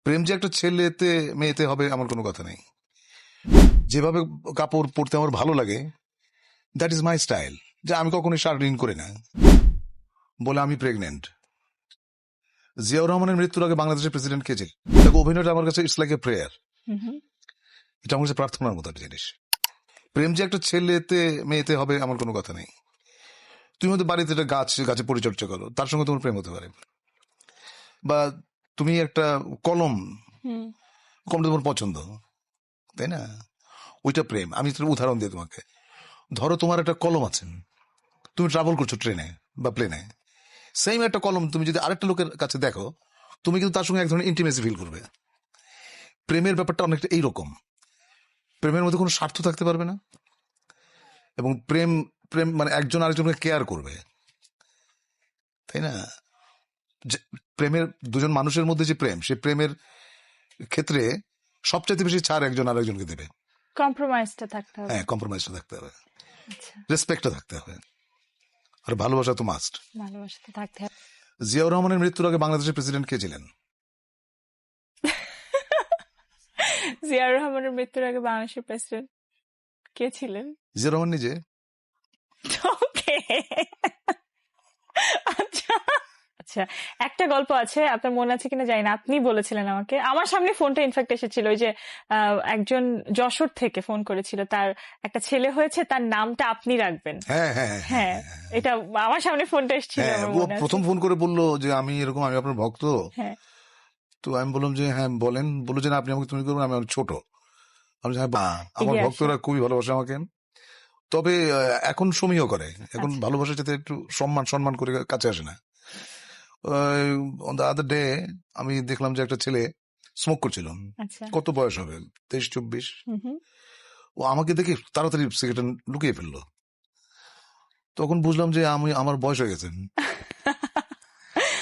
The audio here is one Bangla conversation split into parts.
প্রেম যে একটা ছেলেতে মেয়েতে হবে আমার কোনো কথা নেই। যেভাবে কাপড় পরতে আমার ভালো লাগে, দ্যাট ইজ মাই স্টাইল। যে আমি কখনোই শার্ট ইন করি না বলে আমি প্রেগনেন্ট। জিয়াউর রহমানের মৃত্যুর আগে বাংলাদেশের প্রেসিডেন্ট কে ছিল? দেখো, অভিনয়টা আমার কাছে ইটস লাইক এ প্রেয়ার। এটা আমার কাছে প্রার্থনার মতো একটা জিনিস। প্রেম যে একটা ছেলেতে মেয়েতে হবে আমার কোনো কথা নেই। তুমি হয়তো বাড়িতে একটা গাছে পরিচর্যা করো, তার সঙ্গে তোমার প্রেম হতে পারে। বা তুমি একটা কলমটা তোমার পছন্দ, তাই না? ওইটা প্রেম। আমি উদাহরণ দিই তোমাকে। ধরো তোমার একটা কলম আছে, তুমি ট্রাভেল করছো ট্রেনে বা প্লেনে, সেম একটা কলম তুমি যদি আরেকটা লোকের কাছে দেখো, তুমি কিন্তু তার সঙ্গে এক ধরনের ইন্টিমেসি ফিল করবে। প্রেমের ব্যাপারটা অনেকটা এইরকম। প্রেমের মধ্যে কোনো স্বার্থ থাকতে পারবে না, এবং প্রেম প্রেম মানে একজন আরেকজনকে কেয়ার করবে, তাই না? প্রেমের দুজন মানুষের মধ্যে যে প্রেম, সে প্রেমের ক্ষেত্রে সবচেয়ে বেশি ছাড় একজন আরেকজনকে দেবে। কম্প্রোমাইজটা থাকতে হবে। হ্যাঁ, কম্প্রোমাইজটা থাকতে হবে, রেসপেক্টটা থাকতে হবে, আর ভালোবাসা তো মাস্ট। ভালোবাসা তো থাকতে হবে। জিয়াউর রহমানের মৃত্যুর আগে বাংলাদেশের প্রেসিডেন্ট কে ছিলেন? জিয়াউর রহমানের মৃত্যুর আগে বাংলাদেশের প্রেসিডেন্ট কে ছিলেন? জিয়াউর রহমান নিজে। আচ্ছা, একটা গল্প আছে, আপনার মনে আছে কিনা জানি না, আপনি বলেছিলেন আমাকে, আমার সামনে ফোনটা ইনফ্যাক্ট এসেছিল, ওই যে একজন যশোর থেকে ফোন করেছিল, তার একটা ছেলে হয়েছে, তার নামটা আপনি রাখবেন। হ্যাঁ, এটা আমার সামনে ফোনটা এসেছিল। প্রথম ফোন করে বললো যে আমি এরকম, আমি আপনার ভক্ত। হ্যাঁ, তো আমি বললাম যে হ্যাঁ বলেন। বললো যে না, আপনি আমাকে তুমি করবেন, আমি অনেক ছোট। আমি হ্যাঁ, আমার ভক্তরা খুবই ভালোবাসে আমাকে, তবে এখন সমীহ করে, এখন ভালোবাসার সাথে একটু সম্মান করে কাছে আসে না। অন দ্য আদার ডে আমি দেখলাম যে একটা ছেলে স্মোক করছিল। কত বয়স হবে, 23-24। ও আমাকে দেখে তাড়াতাড়ি সিগারেট লুকিয়ে ফেললো। তখন বুঝলাম যে আমার বয়স হয়ে গেছে,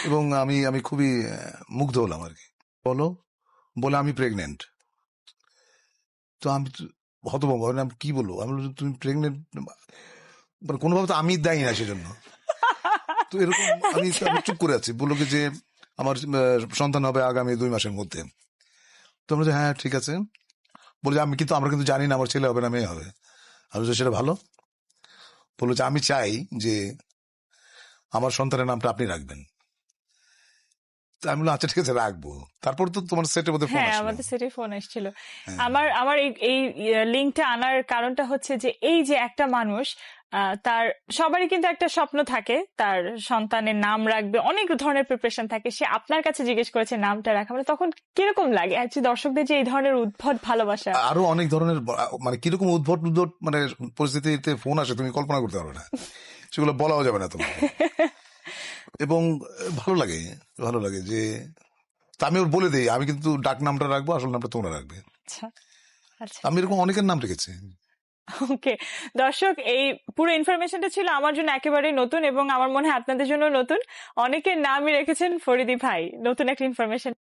এবং আমি খুবই মুগ্ধ হলাম আর কি। বলে আমি প্রেগনেন্ট। তো আমি হতভম্ব, আমি কি বলবো? আমি বললাম তুমি প্রেগনেন্ট, মানে কোনোভাবে তো আমি দায়ী না সেজন্য। তো এরকম আমি চুপ করে আছি। বললো যে আমার সন্তান হবে আগামী 2 মাসের মধ্যে। তো আমরা হ্যাঁ ঠিক আছে। বলে যে আমরা কিন্তু জানি না আমার ছেলে হবে না মেয়ে হবে। আমি বলছি সেটা ভালো। বললো যে আমি চাই যে আমার সন্তানের নামটা আপনি রাখবেন। আমি বললাম আচ্ছা ঠিক আছে, রাখবো। তারপর তো তোমার সেটের মধ্যে ফোন আসলো। আমাদের সেটে ফোন এসেছিল। আমার এই লিঙ্কটা আনার কারণটা হচ্ছে যে এই যে একটা মানুষ, তার সবারই কিন্তু একটা স্বপ্ন থাকে, তার সন্তানের নাম রাখবে, অনেক ধরনের প্রিপারেশন থাকে, সে আপনার কাছে জিজ্ঞেস করেছে নামটা রাখা, মানে তখন কিরকম লাগে দর্শকদের যে এই ধরনের উদ্ভট ভালোবাসা? আরো অনেক ধরনের, মানে কিরকম উদ্ভট মানে পরিস্থিতিতে ফোন আসে তুমি কল্পনা করতে পারবে না, সেগুলো বলাও যাবে না তোমাকে। এবং ভালো লাগে যে আমি ওর বলে দিই আমি কিন্তু ডাক নামটা রাখবো, আসল নামটা তোমরা রাখবে। আমি এরকম অনেকের নাম রেখেছি। ওকে দর্শক, এই পুরো ইনফরমেশনটা ছিল আমার জন্য একেবারেই নতুন, এবং আমার মনে হয় আপনাদের জন্য নতুন। অনেকের নামই রেখেছেন ফরিদী ভাই, নতুন একটা ইনফরমেশন।